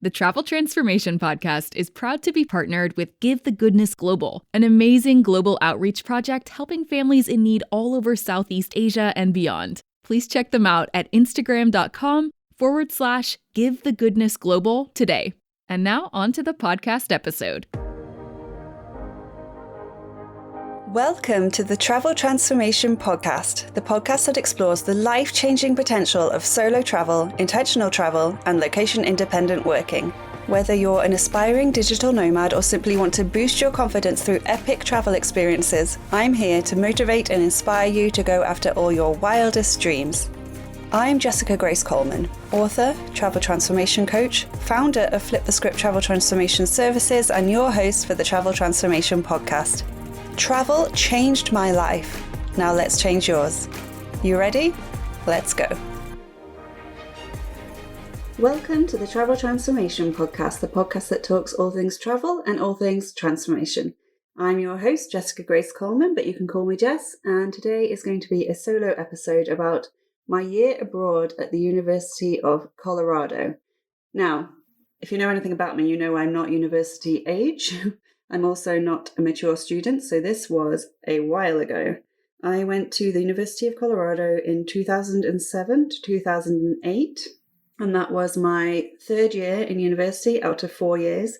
The Travel Transformation Podcast is proud to be partnered with Give the Goodness Global, an amazing global outreach project helping families in need all over Southeast Asia and beyond. Please check them out at Instagram.com/Give the Goodness Global today. And now on to the podcast episode. Welcome to the Travel Transformation Podcast, the podcast that explores the life-changing potential of solo travel, intentional travel, and location-independent working. Whether you're an aspiring digital nomad or simply want to boost your confidence through epic travel experiences, I'm here to motivate and inspire you to go after all your wildest dreams. I'm Jessica Grace Coleman, author, travel transformation coach, founder of Flip the Script Travel Transformation Services, and your host for the Travel Transformation Podcast. Travel changed my life. Now let's change yours. You ready? Let's go. Welcome to the Travel Transformation Podcast, the podcast that talks all things travel and all things transformation. I'm your host, Jessica Grace Coleman, but you can call me Jess, and today is going to be a solo episode about my year abroad at the University of Colorado. Now, if you know anything about me, you know I'm not university age. I'm also not a mature student, so this was a while ago. I went to the University of Colorado in 2007 to 2008, and that was my third year in university out of 4 years.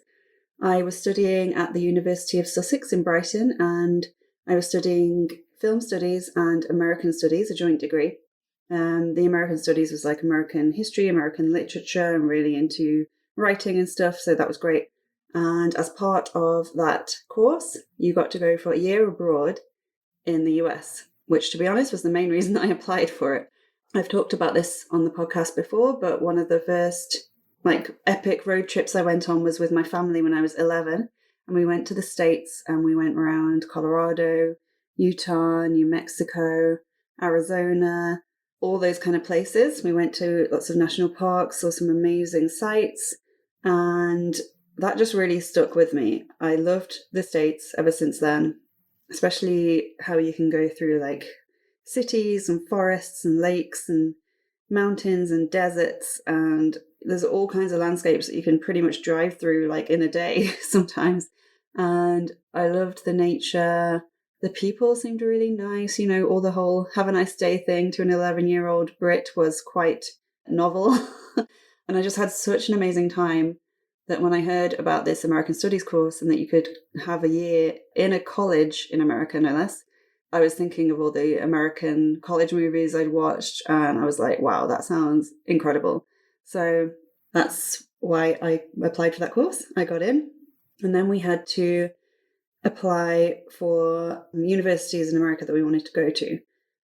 I was studying at the University of Sussex in Brighton, and I was studying film studies and American studies, a joint degree. The American studies was like American history, American literature. I'm really into writing and stuff, so that was great. And as part of that course, you got to go for a year abroad in the US, which, to be honest, was the main reason I applied for it. I've talked about this on the podcast before, but one of the first epic road trips I went on was with my family when I was 11. And we went to the States and we went around Colorado, Utah, New Mexico, Arizona, all those kind of places. We went to lots of national parks, saw some amazing sights, and that just really stuck with me. I loved the States ever since then, especially how you can go through cities and forests and lakes and mountains and deserts, and there's all kinds of landscapes that you can pretty much drive through in a day sometimes. And I loved the nature. The people seemed really nice, all the whole have a nice day thing to an 11-year-old Brit was quite novel. And I just had such an amazing time that when I heard about this American Studies course and that you could have a year in a college in America, no less, I was thinking of all the American college movies I'd watched, and I was like, wow, that sounds incredible. So that's why I applied for that course. I got in, and then we had to apply for universities in America that we wanted to go to.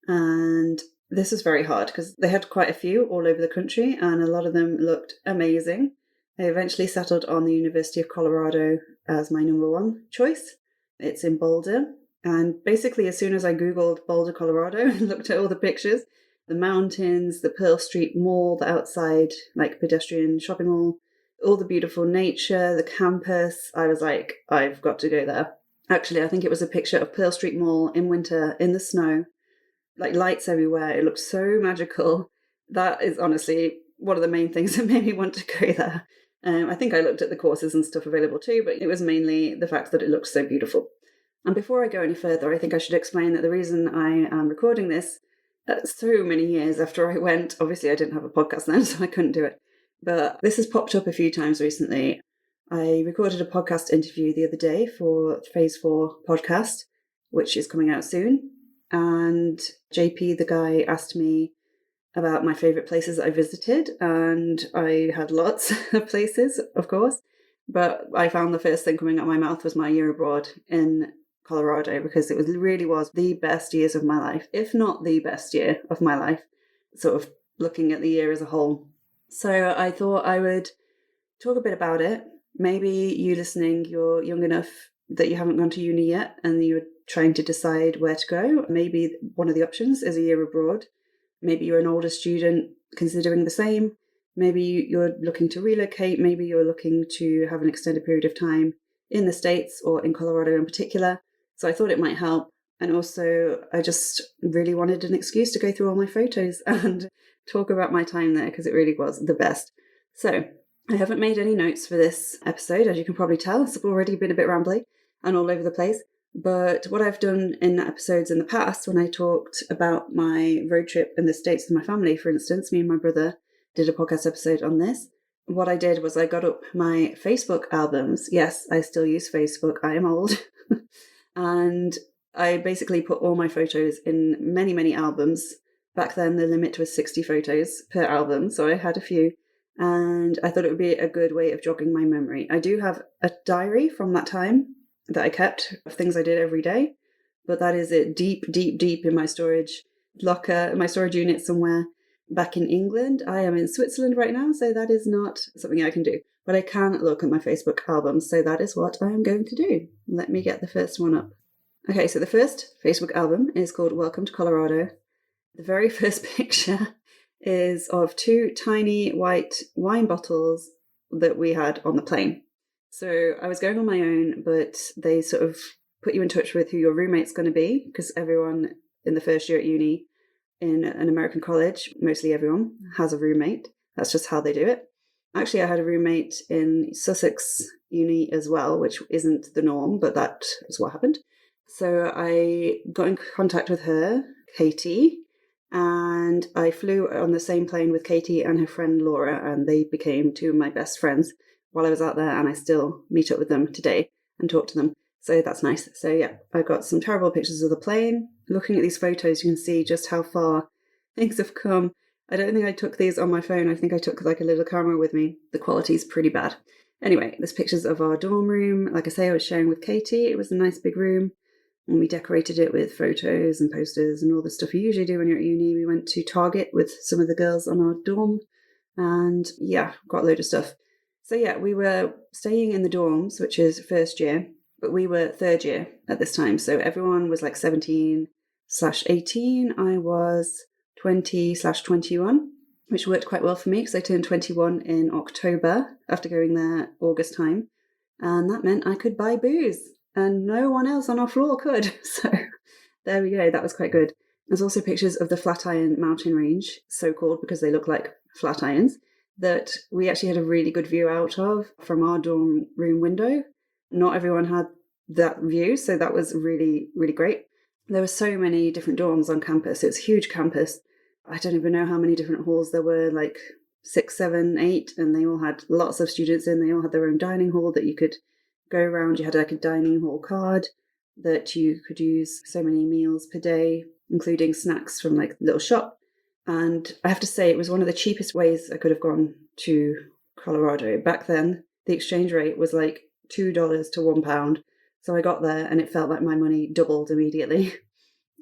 And this was very hard because they had quite a few all over the country, and a lot of them looked amazing. I eventually settled on the University of Colorado as my number one choice. It's in Boulder. And basically, as soon as I Googled Boulder, Colorado, and looked at all the pictures, the mountains, the Pearl Street Mall, the outside, pedestrian shopping mall, all the beautiful nature, the campus, I was like, I've got to go there. Actually, I think it was a picture of Pearl Street Mall in winter, in the snow, lights everywhere. It looked so magical. That is honestly one of the main things that made me want to go there. I think I looked at the courses and stuff available too, but it was mainly the fact that it looked so beautiful. And before I go any further, I think I should explain that the reason I am recording this so many years after I went, obviously I didn't have a podcast then, so I couldn't do it. But this has popped up a few times recently. I recorded a podcast interview the other day for Phase 4 podcast, which is coming out soon. And JP, the guy, asked me about my favourite places that I visited, and I had lots of places, of course, but I found the first thing coming out of my mouth was my year abroad in Colorado, because it really was the best years of my life, if not the best year of my life, sort of looking at the year as a whole. So I thought I would talk a bit about it. Maybe you listening, you're young enough that you haven't gone to uni yet and you're trying to decide where to go. Maybe one of the options is a year abroad. Maybe you're an older student considering the same. Maybe you're looking to relocate. Maybe you're looking to have an extended period of time in the States or in Colorado in particular. So I thought it might help. And also, I just really wanted an excuse to go through all my photos and talk about my time there, because it really was the best. So I haven't made any notes for this episode, as you can probably tell. It's already been a bit rambly and all over the place. But what I've done in episodes in the past, when I talked about my road trip in the States with my family, for instance, me and my brother did a podcast episode on this. What I did was I got up my Facebook albums. Yes, I still use Facebook. I am old. And I basically put all my photos in many, many albums. Back then, the limit was 60 photos per album. So I had a few. And I thought it would be a good way of jogging my memory. I do have a diary from that time that I kept of things I did every day, but that is it deep, deep, deep in my storage locker, my storage unit somewhere back in England. I am in Switzerland right now, so that is not something I can do, but I can look at my Facebook albums, so that is what I am going to do. Let me get the first one up. Okay, so the first Facebook album is called Welcome to Colorado. The very first picture is of 2 tiny white wine bottles that we had on the plane. So I was going on my own, but they sort of put you in touch with who your roommate's going to be, because everyone in the first year at uni in an American college, mostly everyone, has a roommate. That's just how they do it. Actually, I had a roommate in Sussex uni as well, which isn't the norm, but that is what happened. So I got in contact with her, Katie, and I flew on the same plane with Katie and her friend Laura, and they became 2 of my best friends while I was out there, and I still meet up with them today and talk to them. So that's nice. So yeah, I got some terrible pictures of the plane. Looking at these photos, you can see just how far things have come. I don't think I took these on my phone. I think I took like a little camera with me. The quality's pretty bad. Anyway, there's pictures of our dorm room. Like I say, I was sharing with Katie. It was a nice big room. And we decorated it with photos and posters and all the stuff you usually do when you're at uni. We went to Target with some of the girls on our dorm. And yeah, got a load of stuff. So yeah, we were staying in the dorms, which is first year, but we were third year at this time. So everyone was like 17/18. I was 20/21, which worked quite well for me because I turned 21 in October after going there August time. And that meant I could buy booze and no one else on our floor could. So there we go. That was quite good. There's also pictures of the Flatiron mountain range, so called because they look like flat irons, that we actually had a really good view out of from our dorm room window. Not everyone had that view, so that was really, really great. There were so many different dorms on campus. It was a huge campus. I don't even know how many different halls there were, like 6, 7, 8, and they all had lots of students in. They all had their own dining hall that you could go around. You had like a dining hall card that you could use so many meals per day, including snacks from like the little shop. And I have to say, it was one of the cheapest ways I could have gone to Colorado. Back then, the exchange rate was like $2 to £1. So I got there and it felt like my money doubled immediately.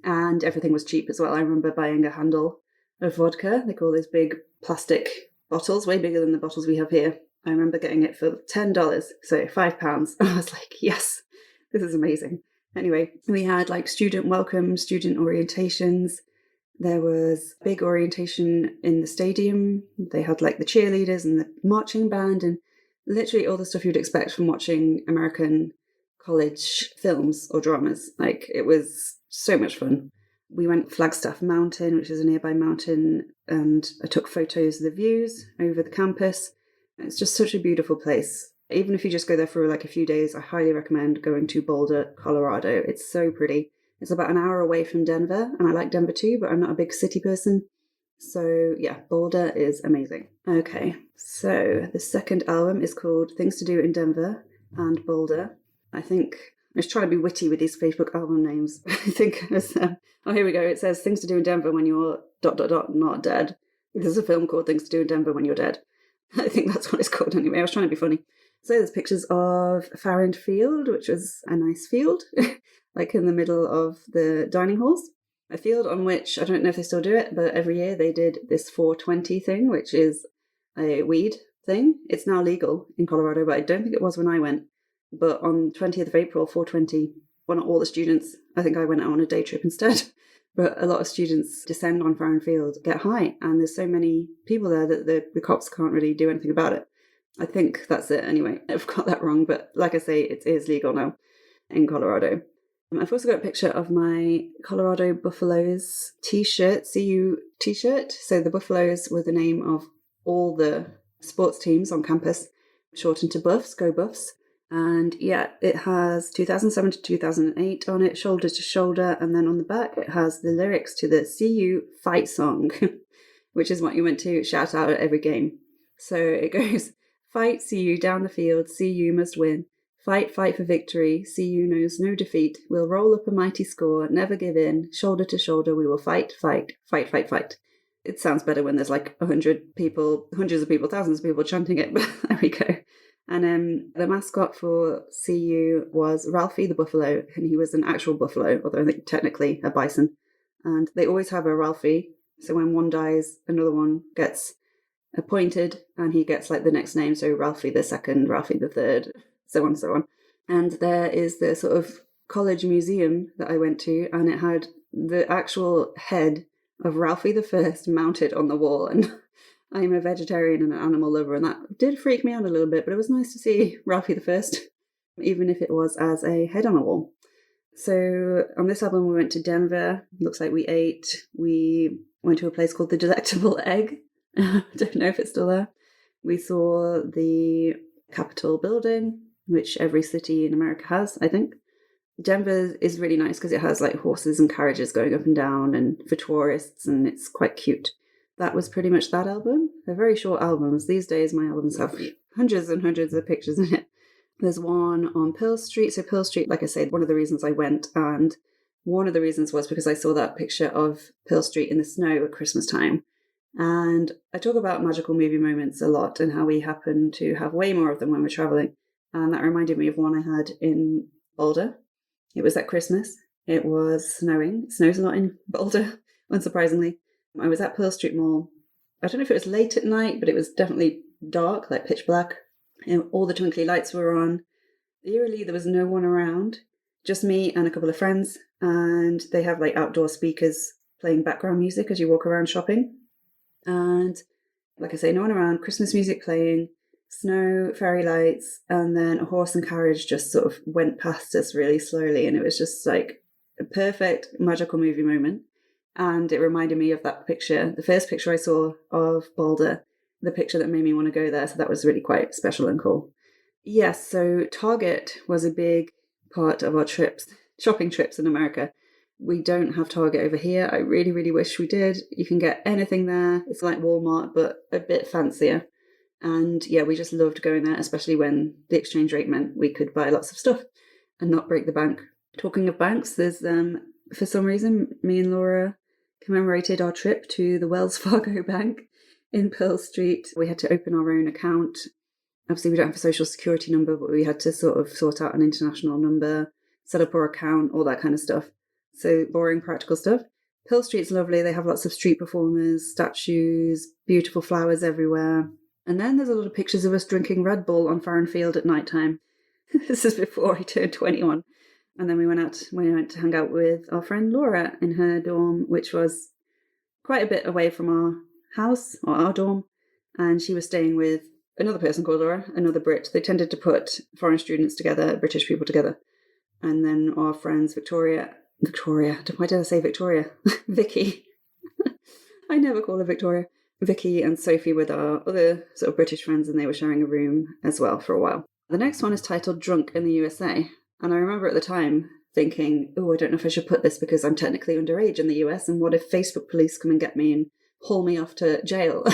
And everything was cheap as well. I remember buying a handle of vodka. They call these big plastic bottles, way bigger than the bottles we have here. I remember getting it for $10, so £5. I was like, yes, this is amazing. Anyway, we had like student welcome, student orientations. There was a big orientation in the stadium. They had like the cheerleaders and the marching band and literally all the stuff you'd expect from watching American college films or dramas. Like, it was so much fun. We went Flagstaff Mountain, which is a nearby mountain, and I took photos of the views over the campus. It's just such a beautiful place. Even if you just go there for like a few days, I highly recommend going to Boulder, Colorado. It's so pretty. It's about an hour away from Denver, and I like Denver too, but I'm not a big city person. So yeah, Boulder is amazing. Okay, so the second album is called Things to Do in Denver and Boulder. I think I was trying to be witty with these Facebook album names. I think it was, oh, here we go. It says Things to Do in Denver when you're ... not dead. There's a film called Things to Do in Denver when you're dead. I think that's what it's called anyway. I was trying to be funny. So there's pictures of Farrand Field, which was a nice field, like in the middle of the dining halls. A field on which, I don't know if they still do it, but every year they did this 420 thing, which is a weed thing. It's now legal in Colorado, but I don't think it was when I went. But on 20th of April, 420, well, not all the students, I think I went out on a day trip instead, but a lot of students descend on Farrand Field, get high, and there's so many people there that the cops can't really do anything about it. I think that's it anyway. I've got that wrong, but like I say, it is legal now in Colorado. I've also got a picture of my Colorado Buffaloes t-shirt, CU t-shirt. So the Buffaloes were the name of all the sports teams on campus, shortened to Buffs, Go Buffs. And yeah, it has 2007 to 2008 on it, shoulder to shoulder. And then on the back, it has the lyrics to the CU fight song, which is what you meant to shout out at every game. So it goes, fight CU down the field, CU must win. Fight, fight for victory, CU knows no defeat. We'll roll up a mighty score, never give in. Shoulder to shoulder, we will fight, fight, fight, fight, fight. It sounds better when there's like 100 people, hundreds of people, thousands of people chanting it, but there we go. And the mascot for CU was Ralphie the Buffalo, and he was an actual buffalo, although I think technically a bison. And they always have a Ralphie, so when one dies, another one gets appointed, and he gets like the next name, so Ralphie the second, Ralphie the third, so on and so on. And there is the sort of college museum that I went to, and it had the actual head of Ralphie the First mounted on the wall, and I'm a vegetarian and an animal lover, and that did freak me out a little bit, but it was nice to see Ralphie the First, even if it was as a head on a wall. So on this album, we went to Denver. Looks like we went to a place called the Delectable Egg. I don't know if it's still there. We saw the Capitol building, which every city in America has, I think. Denver is really nice because it has like horses and carriages going up and down and for tourists, and it's quite cute. That was pretty much that album. They're very short albums. These days, my albums have hundreds and hundreds of pictures in it. There's one on Pearl Street. So Pearl Street, like I said, one of the reasons I went, and one of the reasons was because I saw that picture of Pearl Street in the snow at Christmas time. And I talk about magical movie moments a lot and how we happen to have way more of them when we're traveling. And that reminded me of one I had in Boulder. It was at Christmas. It was snowing. It snows a lot in Boulder, unsurprisingly. I was at Pearl Street Mall. I don't know if it was late at night, but it was definitely dark, like pitch black. And all the twinkly lights were on. Eerily, there was no one around, just me and a couple of friends. And they have like outdoor speakers playing background music as you walk around shopping. And like I say, no one around, Christmas music playing, snow, fairy lights, and then a horse and carriage just sort of went past us really slowly. And it was just like a perfect magical movie moment. And it reminded me of that picture, the first picture I saw of Boulder, the picture that made me want to go there. So that was really quite special and cool. Yes, so Target was a big part of our trips, shopping trips in America. We don't have Target over here. I really, really wish we did. You can get anything there. It's like Walmart, but a bit fancier. And yeah, we just loved going there, especially when the exchange rate meant we could buy lots of stuff and not break the bank. Talking of banks, there's, for some reason, me and Laura commemorated our trip to the Wells Fargo Bank in Pearl Street. We had to open our own account. Obviously, we don't have a social security number, but we had to sort of sort out an international number, set up our account, all that kind of stuff. So boring, practical stuff. Pearl Street's lovely. They have lots of street performers, statues, beautiful flowers everywhere. And then there's a lot of pictures of us drinking Red Bull on Farron Field at night time. This is before I turned 21. And then we went to hang out with our friend Laura in her dorm, which was quite a bit away from our house or our dorm. And she was staying with another person called Laura, another Brit. They tended to put foreign students together, British people together. And then our friends Victoria, why did I say Victoria? Vicky. I never call her Victoria. Vicky and Sophie were our other sort of British friends, and they were sharing a room as well for a while. The next one is titled Drunk in the USA. And I remember at the time thinking, oh, I don't know if I should put this because I'm technically underage in the US, and what if Facebook police come and get me and haul me off to jail?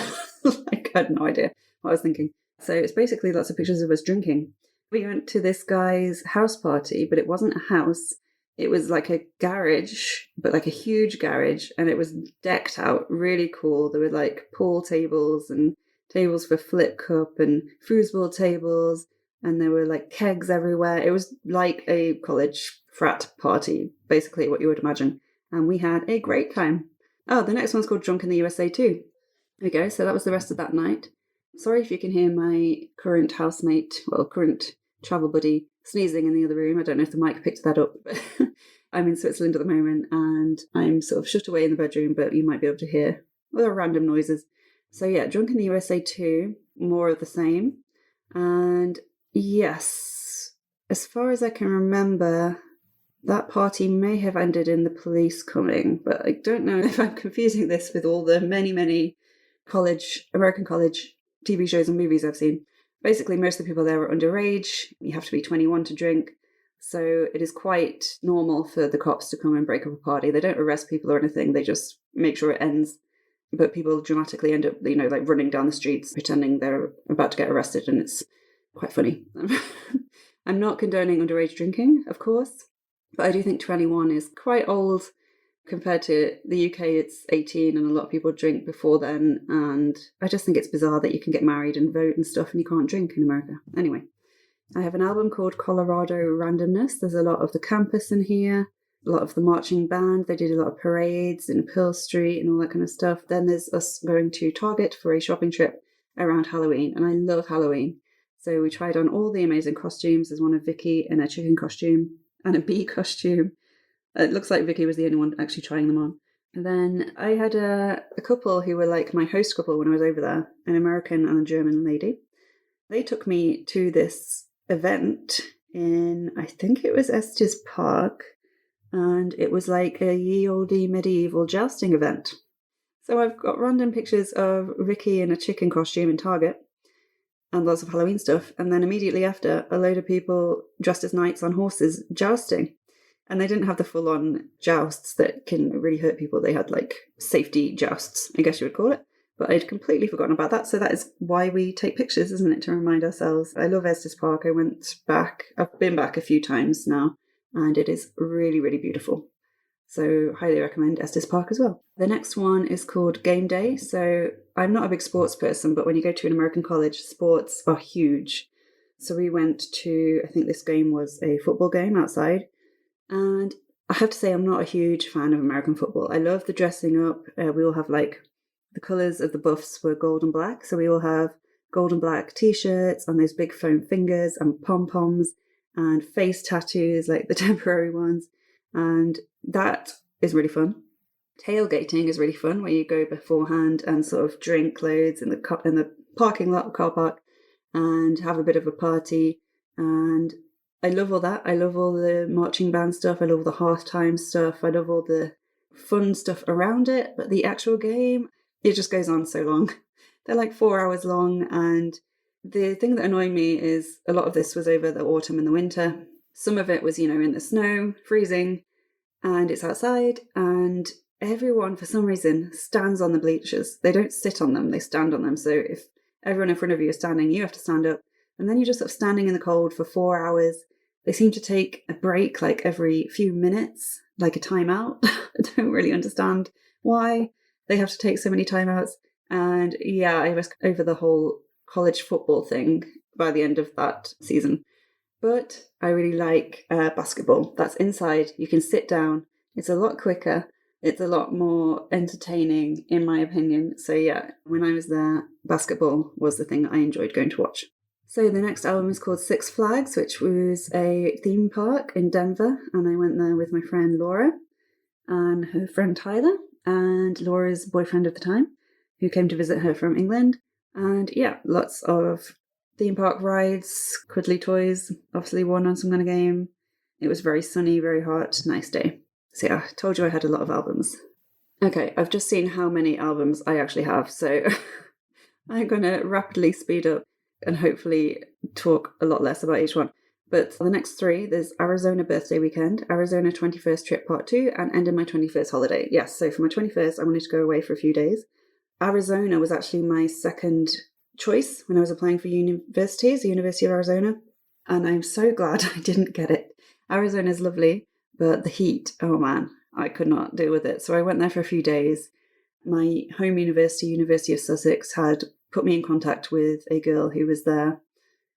Like, I had no idea what I was thinking. So it's basically lots of pictures of us drinking. We went to this guy's house party, but it wasn't a house. It was like a garage, but like a huge garage, and it was decked out really cool. There were like pool tables and tables for flip cup and foosball tables, and there were like kegs everywhere. It was like a college frat party, basically what you would imagine. And we had a great time. Oh, the next one's called Drunk in the USA too. There we go. So that was the rest of that night. Sorry if you can hear my current travel buddy sneezing in the other room. I don't know if the mic picked that up. I'm in Switzerland at the moment and I'm sort of shut away in the bedroom, but you might be able to hear other random noises. So yeah, Drunk in the USA 2, more of the same. And yes, as far as I can remember, that party may have ended in the police coming, but I don't know if I'm confusing this with all the many, many American college TV shows and movies I've seen. Basically, most of the people there are underage. You have to be 21 to drink. So it is quite normal for the cops to come and break up a party. They don't arrest people or anything. They just make sure it ends. But people dramatically end up, like running down the streets, pretending they're about to get arrested. And it's quite funny. I'm not condoning underage drinking, of course. But I do think 21 is quite old. Compared to the UK, it's 18 and a lot of people drink before then. And I just think it's bizarre that you can get married and vote and stuff and you can't drink in America. Anyway, I have an album called Colorado Randomness. There's a lot of the campus in here, a lot of the marching band. They did a lot of parades in Pearl Street and all that kind of stuff. Then there's us going to Target for a shopping trip around Halloween. And I love Halloween. So we tried on all the amazing costumes. There's one of Vicky in a chicken costume and a bee costume. It looks like Vicky was the only one actually trying them on. And then I had a couple who were like my host couple when I was over there, an American and a German lady. They took me to this event in, I think it was Estes Park, and it was like a ye olde medieval jousting event. So I've got random pictures of Vicky in a chicken costume in Target and lots of Halloween stuff, and then immediately after, a load of people dressed as knights on horses jousting. And they didn't have the full-on jousts that can really hurt people. They had like safety jousts, I guess you would call it. But I'd completely forgotten about that. So that is why we take pictures, isn't it? To remind ourselves. I love Estes Park. I went back. I've been back a few times now. And it is really, really beautiful. So highly recommend Estes Park as well. The next one is called Game Day. So I'm not a big sports person, but when you go to an American college, sports are huge. So we went to, I think this game was a football game outside. And I have to say, I'm not a huge fan of American football. I love the dressing up. We all have like the colours of the buffs were gold and black. So we all have gold and black t-shirts and those big foam fingers and pom-poms and face tattoos, like the temporary ones. And that is really fun. Tailgating is really fun, where you go beforehand and sort of drink loads in the parking lot, car park, and have a bit of a party. And I love all that. I love all the marching band stuff. I love all the halftime stuff. I love all the fun stuff around it. But the actual game, it just goes on so long. They're like 4 hours long. And the thing that annoyed me is a lot of this was over the autumn and the winter. Some of it was, in the snow, freezing, and it's outside. And everyone, for some reason, stands on the bleachers. They don't sit on them. They stand on them. So if everyone in front of you is standing, you have to stand up. And then you're just sort of standing in the cold for 4 hours. They seem to take a break like every few minutes, like a timeout. I don't really understand why they have to take so many timeouts. And yeah, I was over the whole college football thing by the end of that season. But I really like basketball. That's inside. You can sit down. It's a lot quicker. It's a lot more entertaining, in my opinion. So yeah, when I was there, basketball was the thing I enjoyed going to watch. So the next album is called Six Flags, which was a theme park in Denver. And I went there with my friend Laura and her friend Tyler and Laura's boyfriend at the time, who came to visit her from England. And yeah, lots of theme park rides, cuddly toys, obviously won on some kind of game. It was very sunny, very hot, nice day. So yeah, I told you I had a lot of albums. Okay, I've just seen how many albums I actually have. So I'm going to rapidly speed up and hopefully talk a lot less about each one. But for the next three, there's Arizona Birthday Weekend, Arizona 21st Trip Part 2, and Ending My 21st Holiday. Yes, so for my 21st, I wanted to go away for a few days. Arizona was actually my second choice when I was applying for universities, the University of Arizona. And I'm so glad I didn't get it. Arizona is lovely, but the heat, oh man, I could not deal with it. So I went there for a few days. My home university, University of Sussex, had put me in contact with a girl who was there,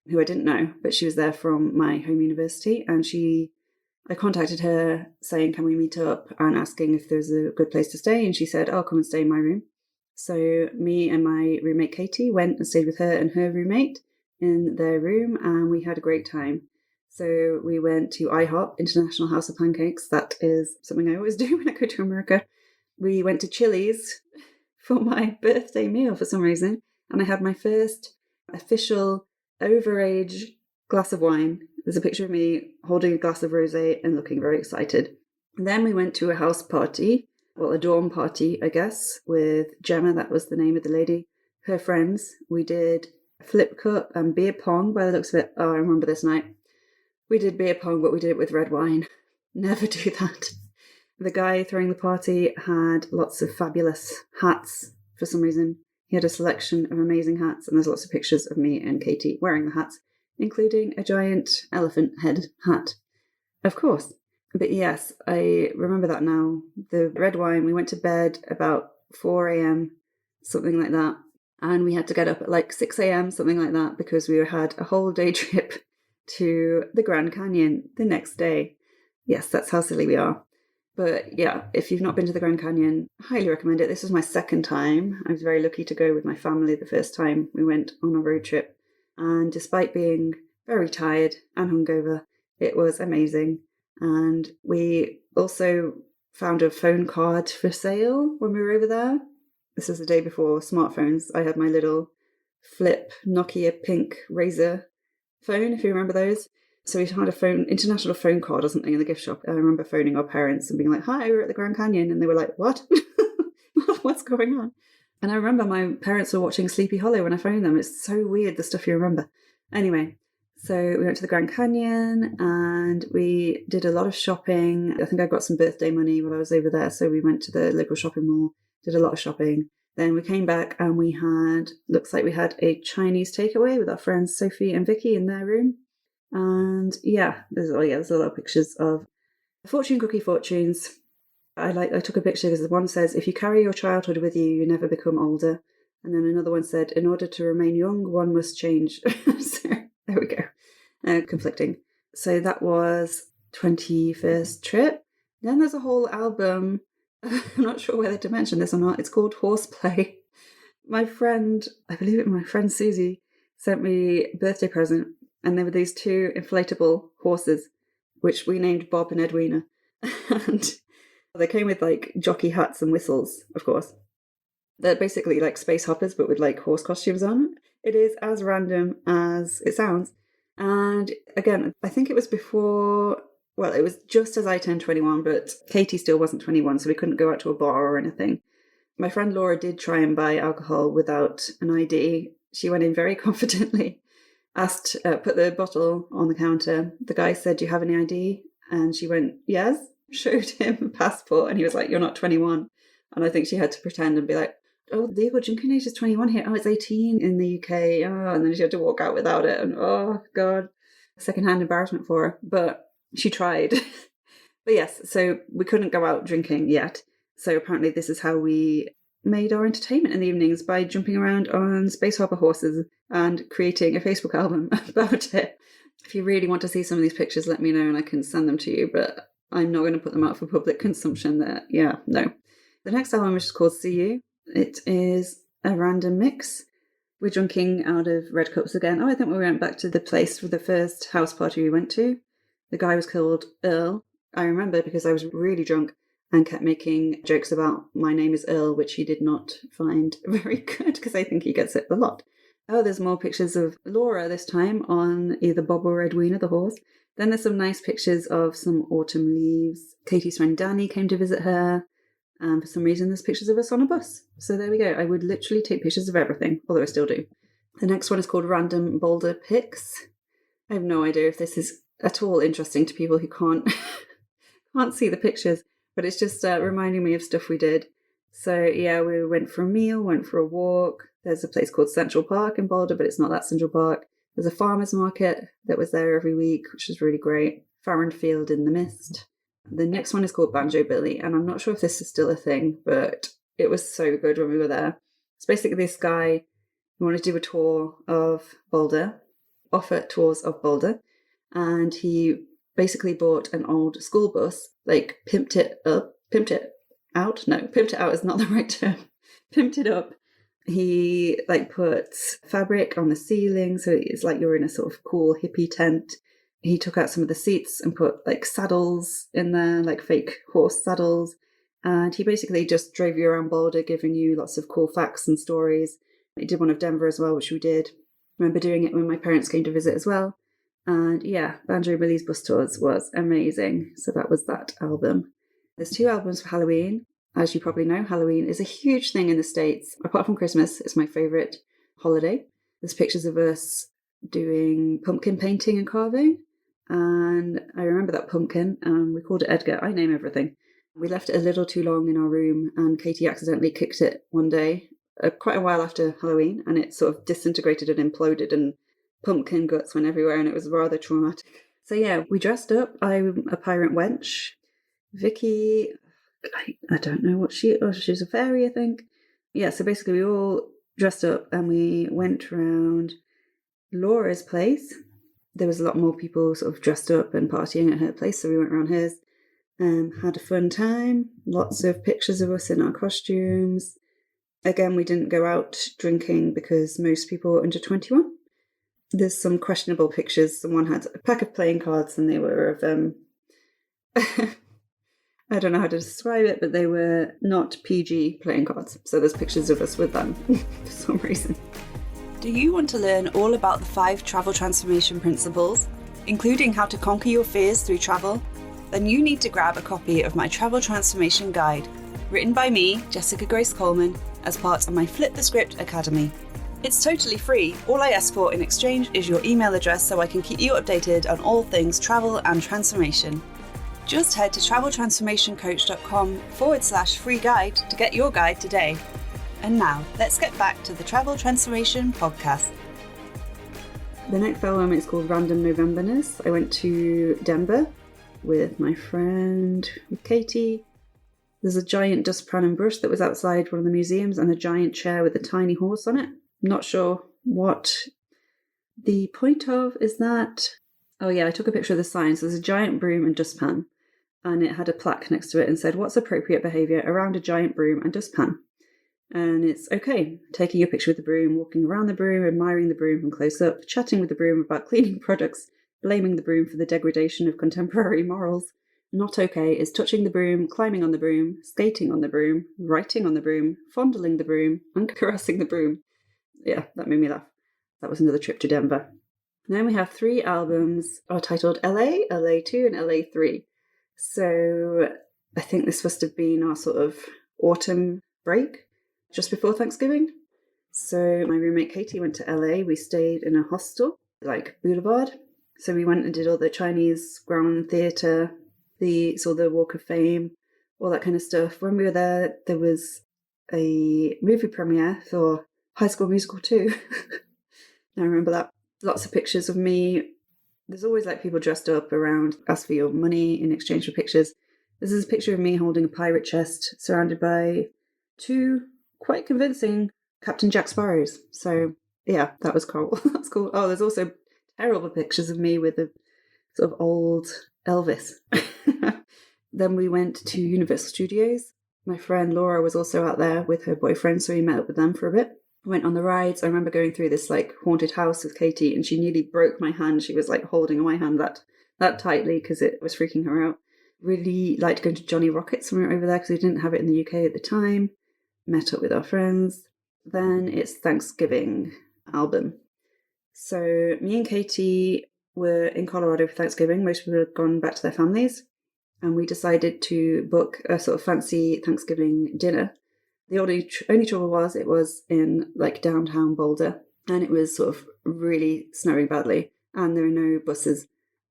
who I didn't know, but she was there from my home university. And I contacted her saying, can we meet up, and asking if there's a good place to stay. And she said, I'll come and stay in my room. So me and my roommate Katie went and stayed with her and her roommate in their room, and we had a great time. So we went to IHOP, International House of Pancakes. That is something I always do when I go to America. We went to Chili's for my birthday meal for some reason. And I had my first official overage glass of wine. There's a picture of me holding a glass of rosé and looking very excited. And then we went to a house party, well, a dorm party, I guess, with Gemma. That was the name of the lady. her friends. We did flip cup and beer pong by the looks of it. Oh, I remember this night. We did beer pong, but we did it with red wine. Never do that. The guy throwing the party had lots of fabulous hats for some reason. He had a selection of amazing hats, and there's lots of pictures of me and Katie wearing the hats, including a giant elephant head hat. Of course. But yes, I remember that now. The red wine, we went to bed about 4 a.m., something like that. And we had to get up at like 6 a.m., something like that, because we had a whole day trip to the Grand Canyon the next day. Yes, that's how silly we are. But yeah, if you've not been to the Grand Canyon, I highly recommend it. This was my second time. I was very lucky to go with my family the first time we went on a road trip. And despite being very tired and hungover, it was amazing. And we also found a phone card for sale when we were over there. This is the day before smartphones. I had my little flip Nokia pink Razor phone, if you remember those. So we had a international phone card or something in the gift shop. I remember phoning our parents and being like, "Hi, we're at the Grand Canyon." And they were like, "What? What's going on?" And I remember my parents were watching Sleepy Hollow when I phoned them. It's so weird, the stuff you remember. Anyway, so we went to the Grand Canyon and we did a lot of shopping. I think I got some birthday money while I was over there. So we went to the local shopping mall, did a lot of shopping. Then we came back and looks like we had a Chinese takeaway with our friends Sophie and Vicky in their room. And yeah, there's a lot of pictures of fortune cookie fortunes. I took a picture because one says, "If you carry your childhood with you, you never become older." And then another one said, "In order to remain young, one must change." So there we go. Conflicting. So that was 21st trip. Then there's a whole album. I'm not sure whether to mention this or not. It's called Horseplay. My friend Susie, sent me a birthday present. And there were these two inflatable horses, which we named Bob and Edwina. And they came with like jockey hats and whistles, of course. They're basically like space hoppers, but with like horse costumes on. It is as random as it sounds. And again, I think it was it was just as I turned 21, but Katie still wasn't 21, so we couldn't go out to a bar or anything. My friend Laura did try and buy alcohol without an ID. She went in very confidently. Put the bottle on the counter. The guy said, "Do you have any ID?" And she went, "Yes." Showed him a passport and he was like, "You're not 21. And I think she had to pretend and be like, "Oh, the legal drinking age is 21 here. Oh, it's 18 in the UK. Oh," and then she had to walk out without it. And oh, God, secondhand embarrassment for her. But she tried. But yes, so we couldn't go out drinking yet. So apparently this is how we made our entertainment in the evenings, by jumping around on space hopper horses and creating a Facebook album about it. If you really want to see some of these pictures, let me know and I can send them to you, but I'm not going to put them out for public consumption there. Yeah, no. The next album, which is called See You, it is a random mix. We're drinking out of red cups again. Oh, I think we went back to the place for the first house party we went to. The guy was called Earl. I remember because I was really drunk and kept making jokes about my name is Earl, which he did not find very good because I think he gets it a lot. Oh, there's more pictures of Laura this time on either Bob or Edwina, the horse. Then there's some nice pictures of some autumn leaves. Katie's friend Danny came to visit her. And for some reason, there's pictures of us on a bus. So there we go. I would literally take pictures of everything, although I still do. The next one is called Random Boulder Pics. I have no idea if this is at all interesting to people who can't see the pictures, but it's just reminding me of stuff we did. So yeah, we went for a meal, went for a walk. There's a place called Central Park in Boulder, but it's not that Central Park. There's a farmer's market that was there every week, which was really great. Farron Field in the Mist. The next one is called Banjo Billy, and I'm not sure if this is still a thing, but it was so good when we were there. It's basically this guy who wanted to do a tour of Boulder, offer tours of Boulder, and he basically bought an old school bus, like pimped it out is not the right term. Pimped it up. He put fabric on the ceiling, so it's like you're in a sort of cool hippie tent. He took out some of the seats and put saddles in there, like fake horse saddles. And he basically just drove you around Boulder, giving you lots of cool facts and stories. He did one of Denver as well, which we did. I remember doing it when my parents came to visit as well. And yeah, Banjo Billy's bus tours was amazing. So that was that album. There's 2 albums for Halloween. as you probably know, Halloween is a huge thing in the States. Apart from Christmas, it's my favourite holiday. There's pictures of us doing pumpkin painting and carving. And I remember that pumpkin, we called it Edgar. I name everything. We left it a little too long in our room, and Katie accidentally kicked it one day, quite a while after Halloween, and it sort of disintegrated and imploded, and pumpkin guts went everywhere, and it was rather traumatic. So yeah, we dressed up. I'm a pirate wench. Vicky, I don't know what she's a fairy, I think. Yeah, so basically we all dressed up and we went round Laura's place. There was a lot more people sort of dressed up and partying at her place, so we went around hers. Had a fun time. Lots of pictures of us in our costumes. Again, we didn't go out drinking because most people were under 21. There's some questionable pictures. Someone had a pack of playing cards and they were of, I don't know how to describe it, but they were not PG playing cards. So there's pictures of us with them for some reason. Do you want to learn all about the 5 travel transformation principles, including how to conquer your fears through travel? Then you need to grab a copy of my Travel Transformation Guide, written by me, Jessica Grace Coleman, as part of my Flip the Script Academy. It's totally free. All I ask for in exchange is your email address so I can keep you updated on all things travel and transformation. Just head to traveltransformationcoach.com/free guide to get your guide today. And now, let's get back to the Travel Transformation podcast. The next album is called Random Novemberness. I went to Denver with my friend, with Katie. There's a giant dustpan and brush that was outside one of the museums and a giant chair with a tiny horse on it. I'm not sure what the point of is that. Oh yeah, I took a picture of the sign. So there's a giant broom and dustpan, and it had a plaque next to it and said, "What's appropriate behaviour around a giant broom and dustpan?" And it's okay, taking a picture with the broom, walking around the broom, admiring the broom from close up, chatting with the broom about cleaning products, blaming the broom for the degradation of contemporary morals. Not okay is touching the broom, climbing on the broom, skating on the broom, writing on the broom, fondling the broom, and caressing the broom. Yeah, that made me laugh. That was another trip to Denver. And then we have 3 albums titled LA, LA2, and LA3. So I think this must have been our sort of autumn break, just before Thanksgiving. So my roommate Katie went to LA. We stayed in a hostel, like Boulevard. So we went and did all the Chinese Ground Theatre, saw the Walk of Fame, all that kind of stuff. When we were there, there was a movie premiere for High School Musical 2. I remember that. Lots of pictures of me. There's always like people dressed up around, ask for your money in exchange for pictures. This is a picture of me holding a pirate chest surrounded by 2 quite convincing Captain Jack Sparrows. So yeah, that was cool. That's cool. Oh, there's also terrible pictures of me with a sort of old Elvis. Then we went to Universal Studios. My friend Laura was also out there with her boyfriend, so we met up with them for a bit. Went on the rides. I remember going through this like haunted house with Katie, and she nearly broke my hand. She was like holding my hand that tightly because it was freaking her out. Really liked going to Johnny Rockets when we were over there because we didn't have it in the UK at the time. Met up with our friends. Then it's Thanksgiving album. So me and Katie were in Colorado for Thanksgiving. Most people had gone back to their families, and we decided to book a sort of fancy Thanksgiving dinner. The only trouble was it was in like downtown Boulder, and it was sort of really snowing badly, and there are no buses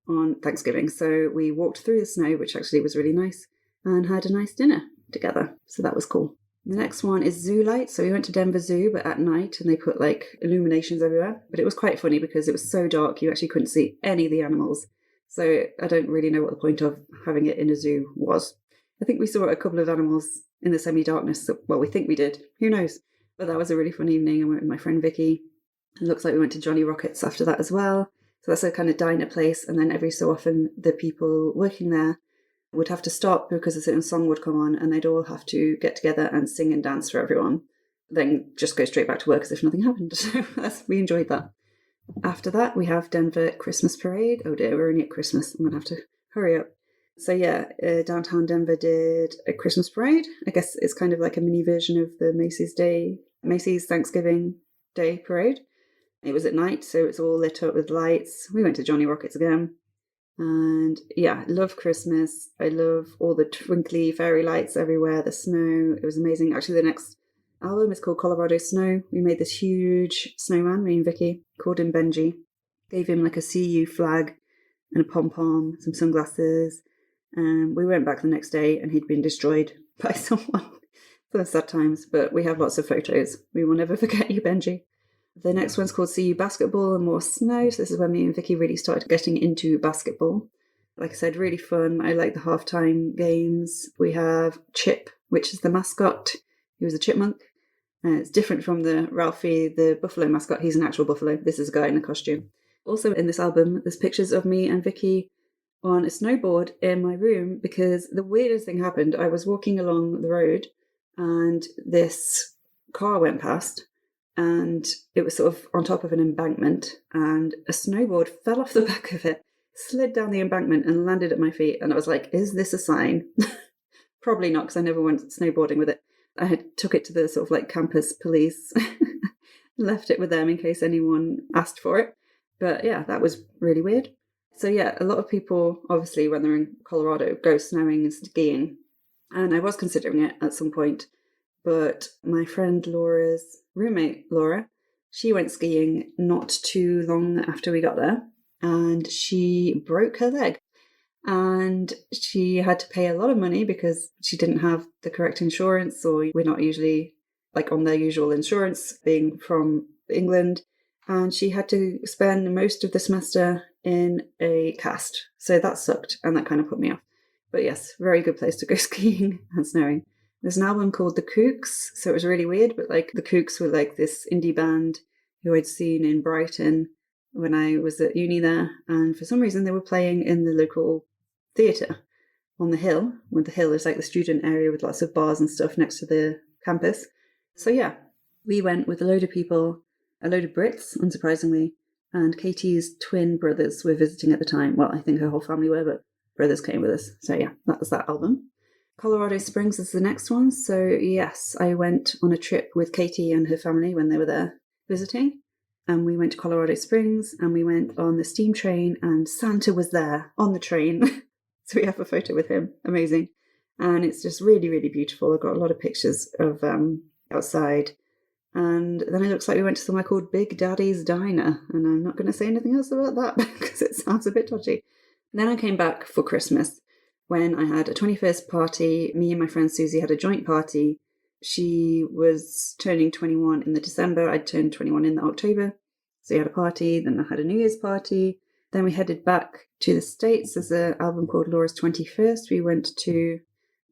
on Thanksgiving. So we walked through the snow, which actually was really nice, and had a nice dinner together. So that was cool. The next one is Zoo Lights. So we went to Denver Zoo, but at night, and they put like illuminations everywhere. But it was quite funny because it was so dark, you actually couldn't see any of the animals. So I don't really know what the point of having it in a zoo was. I think we saw a couple of animals in the semi-darkness. Well, we think we did. Who knows? But that was a really fun evening. I went with my friend Vicky. It looks like we went to Johnny Rockets after that as well. So that's a kind of diner place. And then every so often, the people working there would have to stop because a certain song would come on and they'd all have to get together and sing and dance for everyone. Then just go straight back to work as if nothing happened. So we enjoyed that. After that, we have Denver Christmas Parade. Oh dear, we're only at Christmas. I'm going to have to hurry up. So yeah, downtown Denver did a Christmas parade. I guess it's kind of like a mini version of the Macy's Thanksgiving Day parade. It was at night, so it's all lit up with lights. We went to Johnny Rockets again. And yeah, I love Christmas. I love all the twinkly fairy lights everywhere, the snow. It was amazing. Actually, the next album is called Colorado Snow. We made this huge snowman, me and Vicky, called him Benji. Gave him like a CU flag and a pom-pom, some sunglasses. We went back the next day and he'd been destroyed by someone. So sad times, but we have lots of photos. We will never forget you, Benji. The next one's called CU Basketball and More Snow. So this is when me and Vicky really started getting into basketball. Like I said, really fun. I like the halftime games. We have Chip, which is the mascot. He was a chipmunk. It's different from the Ralphie, the buffalo mascot. He's an actual buffalo. This is a guy in a costume. Also in this album, there's pictures of me and Vicky on a snowboard in my room because the weirdest thing happened. I was walking along the road and this car went past and it was sort of on top of an embankment and a snowboard fell off the back of it, slid down the embankment and landed at my feet. And I was like, is this a sign? Probably not, because I never went snowboarding with it. I took it to the sort of like campus police, left it with them in case anyone asked for it. But yeah, that was really weird. So yeah, a lot of people, obviously, when they're in Colorado, go snowing and skiing. And I was considering it at some point. But my friend Laura's roommate, Laura, she went skiing not too long after we got there. And she broke her leg. And she had to pay a lot of money because she didn't have the correct insurance, or we're not usually like on their usual insurance, being from England. And she had to spend most of the semester in a cast. So that sucked, and that kind of put me off. But yes, very good place to go skiing and snowing. There's an album called The Kooks, so it was really weird, but like the Kooks were like this indie band who I'd seen in Brighton when I was at uni there. And for some reason they were playing in the local theatre on the hill. Well, the hill is like the student area with lots of bars and stuff next to the campus. So yeah, we went with a load of people, a load of Brits, unsurprisingly, and Katie's twin brothers were visiting at the time. Well, I think her whole family were, but brothers came with us. So yeah, that was that album. Colorado Springs is the next one. So yes, I went on a trip with Katie and her family when they were there visiting. And we went to Colorado Springs and we went on the steam train and Santa was there on the train. So we have a photo with him. Amazing. And it's just really, really beautiful. I've got a lot of pictures of outside. And then it looks like we went to somewhere called Big Daddy's Diner. And I'm not going to say anything else about that because it sounds a bit dodgy. And then I came back for Christmas when I had a 21st party. Me and my friend Susie had a joint party. She was turning 21 in the December. I'd turned 21 in the October. So we had a party. Then I had a New Year's party. Then we headed back to the States. There's an album called Laura's 21st. We went to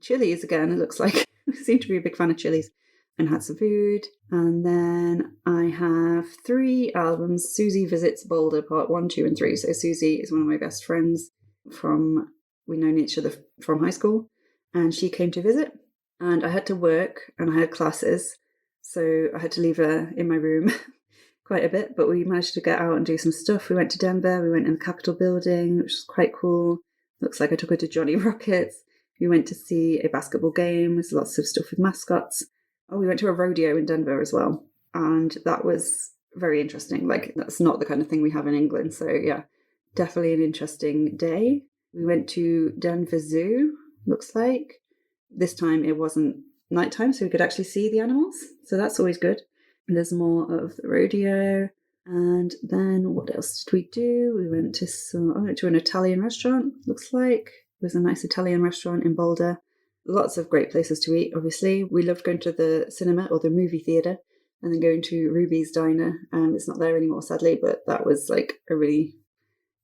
Chili's again, it looks like. We seem to be a big fan of Chili's. And had some food. And then I have 3 albums. Susie Visits Boulder, part 1, 2, and 3. So Susie is one of my best friends we've known each other from high school. And she came to visit. And I had to work and I had classes. So I had to leave her in my room quite a bit. But we managed to get out and do some stuff. We went to Denver. We went in the Capitol building, which was quite cool. Looks like I took her to Johnny Rockets. We went to see a basketball game. There's lots of stuff with mascots. Oh, we went to a rodeo in Denver as well. And that was very interesting. Like, that's not the kind of thing we have in England. So yeah, definitely an interesting day. We went to Denver Zoo, looks like. This time it wasn't nighttime, so we could actually see the animals. So that's always good. And there's more of the rodeo. And then what else did we do? We went to an Italian restaurant, looks like. It was a nice Italian restaurant in Boulder. Lots of great places to eat, obviously. We loved going to the cinema or the movie theatre and then going to Ruby's Diner. It's not there anymore, sadly, but that was like a really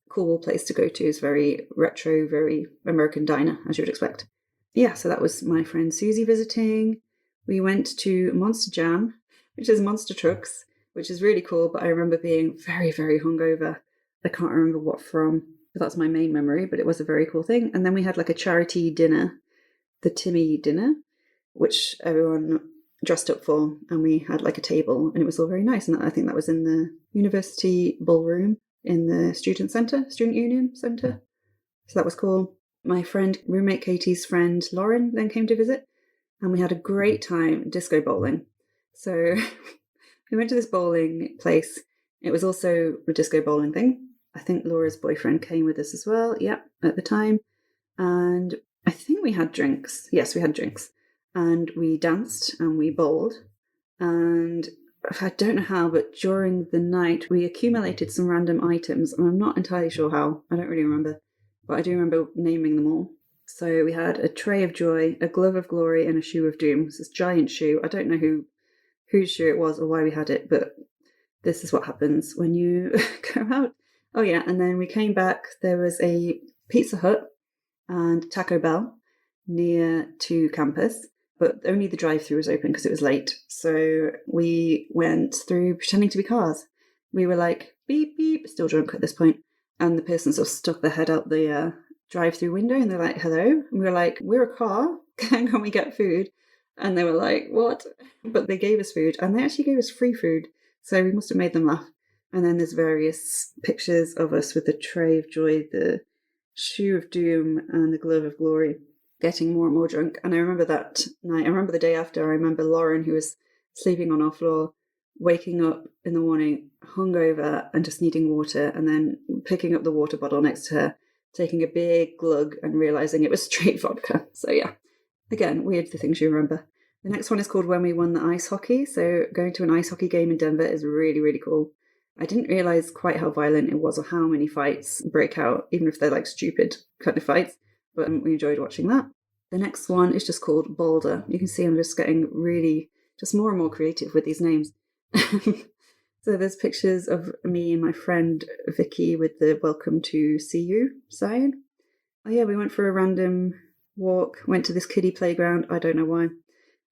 cool place to go to. It's very retro, very American diner, as you would expect. Yeah, so that was my friend Susie visiting. We went to Monster Jam, which is monster trucks, which is really cool, but I remember being very, very hungover. I can't remember what from. That's my main memory, but it was a very cool thing. And then we had like a charity dinner, the Timmy dinner, which everyone dressed up for, and we had like a table, and it was all very nice. And I think that was in the university ballroom in the student union centre. So that was cool. My roommate Katie's friend Lauren then came to visit, and we had a great time disco bowling. So we went to this bowling place. It was also a disco bowling thing. I think Laura's boyfriend came with us as well, at the time. And I think we had drinks. Yes, we had drinks. And we danced and we bowled. And I don't know how, but during the night we accumulated some random items. And I'm not entirely sure how. I don't really remember. But I do remember naming them all. So we had a tray of joy, a glove of glory, and a shoe of doom. It's this giant shoe. I don't know whose shoe it was or why we had it, but this is what happens when you go out. Oh yeah, and then we came back. There was a Pizza Hut and Taco Bell near to campus, but only the drive-thru was open because it was late. So we went through pretending to be cars. We were like, beep, beep, still drunk at this point. And the person sort of stuck their head out the drive-through window and they're like, hello. And we were like, we're a car. Can we get food? And they were like, what? But they gave us food and they actually gave us free food. So we must have made them laugh. And then there's various pictures of us with the tray of joy, the shoe of doom, and the glove of glory, getting more and more drunk. And I remember that night. I remember the day after. I remember Lauren, who was sleeping on our floor, waking up in the morning, hungover, and just needing water, and then picking up the water bottle next to her, taking a big glug, and realizing it was straight vodka. So yeah, again, weird the things you remember. The next one is called When We Won the Ice Hockey. So going to an ice hockey game in Denver is really, really cool. I didn't realize quite how violent it was or how many fights break out, even if they're like stupid kind of fights, but we enjoyed watching that. The next one is just called Boulder. You can see I'm just getting really, just more and more creative with these names. So there's pictures of me and my friend Vicky with the welcome to see you sign. Oh yeah, we went for a random walk, went to this kiddie playground, I don't know why.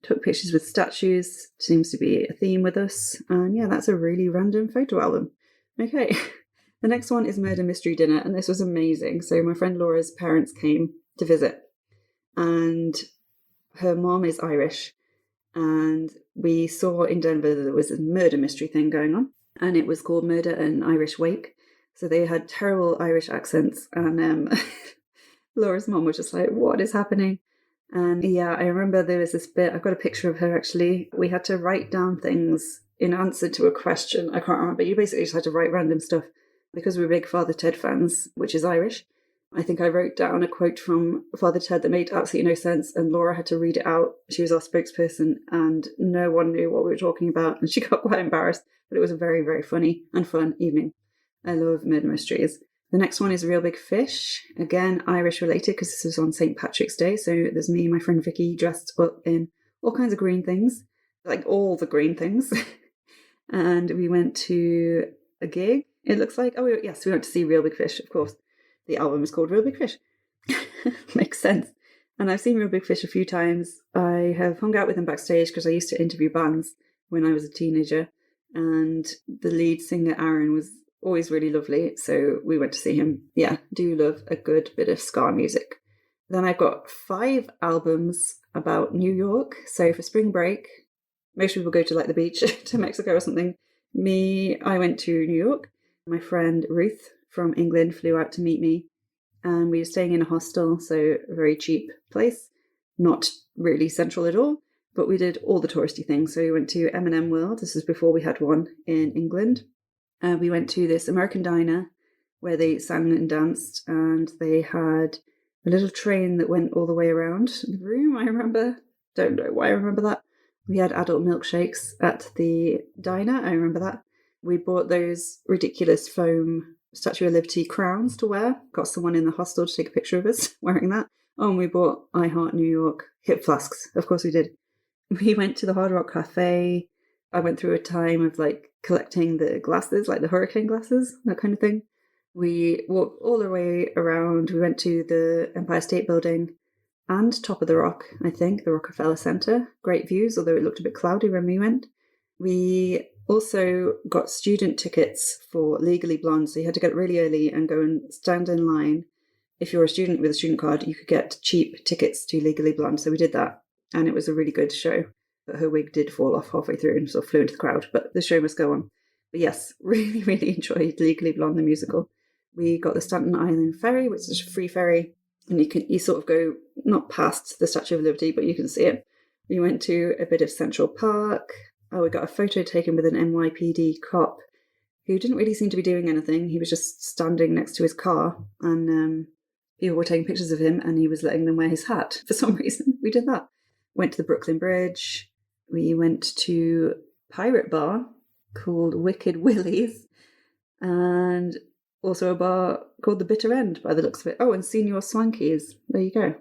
Took pictures with statues, seems to be a theme with us. And yeah, that's a really random photo album. Okay, the next one is Murder Mystery Dinner, and this was amazing. So my friend Laura's parents came to visit, and her mom is Irish. And we saw in Denver that there was a murder mystery thing going on, and it was called Murder and Irish Wake. So they had terrible Irish accents, and Laura's mom was just like, what is happening? And yeah, I remember there was this bit, I've got a picture of her actually. We had to write down things in answer to a question. I can't remember. You basically just had to write random stuff because we were big Father Ted fans, which is Irish. I think I wrote down a quote from Father Ted that made absolutely no sense, and Laura had to read it out. She was our spokesperson, and no one knew what we were talking about, and she got quite embarrassed, but it was a very, very funny and fun evening. I love murder mysteries. The next one is Real Big Fish. Again, Irish related because this was on St. Patrick's Day. So there's me and my friend Vicky dressed up in all kinds of green things, like all the green things. And we went to a gig, it looks like. Oh, yes, we went to see Real Big Fish, of course. The album is called Real Big Fish. Makes sense. And I've seen Real Big Fish a few times. I have hung out with them backstage because I used to interview bands when I was a teenager. And the lead singer, Aaron, was always really lovely, so we went to see him. Yeah, do love a good bit of ska music. Then I've got 5 albums about New York. So for spring break, most people go to like the beach to Mexico or something. I went to New York. My friend Ruth from England flew out to meet me, and we were staying in a hostel, so a very cheap place, not really central at all, but we did all the touristy things. So we went to M&M World. This is before we had one in England. We went to this American diner where they sang and danced, and they had a little train that went all the way around the room, I remember. Don't know why I remember that. We had adult milkshakes at the diner, I remember that. We bought those ridiculous foam Statue of Liberty crowns to wear. Got someone in the hostel to take a picture of us wearing that. Oh, and we bought I Heart New York hip flasks. Of course we did. We went to the Hard Rock Cafe. I went through a time of like collecting the glasses, like the hurricane glasses, that kind of thing. We walked all the way around. We went to the Empire State Building and Top of the Rock, I think, the Rockefeller Center. Great views, although it looked a bit cloudy when we went. We also got student tickets for Legally Blonde, so you had to get really early and go and stand in line. If you're a student with a student card, you could get cheap tickets to Legally Blonde, so we did that, and it was a really good show. But her wig did fall off halfway through and sort of flew into the crowd, but the show must go on. But yes, really, really enjoyed Legally Blonde, the musical. We got the Staten Island Ferry, which is a free ferry, and you sort of go not past the Statue of Liberty, but you can see it. We went to a bit of Central Park. Oh, we got a photo taken with an NYPD cop who didn't really seem to be doing anything. He was just standing next to his car, and people were taking pictures of him, and he was letting them wear his hat for some reason. We did that. Went to the Brooklyn Bridge. We went to a pirate bar called Wicked Willie's, and also a bar called the Bitter End by the looks of it. Oh, and Senior Swankies. There you go.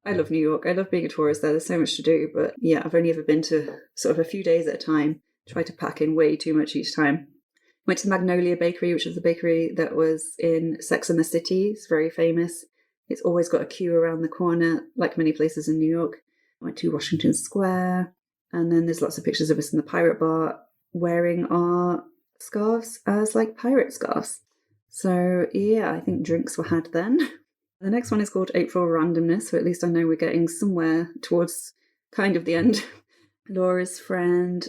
I love New York. I love being a tourist there. There's so much to do. But yeah, I've only ever been to sort of a few days at a time. Try to pack in way too much each time. Went to the Magnolia Bakery, which is the bakery that was in Sex and the City. It's very famous. It's always got a queue around the corner, like many places in New York. Went to Washington Square. And then there's lots of pictures of us in the pirate bar wearing our scarves as like pirate scarves. So yeah, I think drinks were had then. The next one is called April Randomness, so at least I know we're getting somewhere towards kind of the end. Laura's friend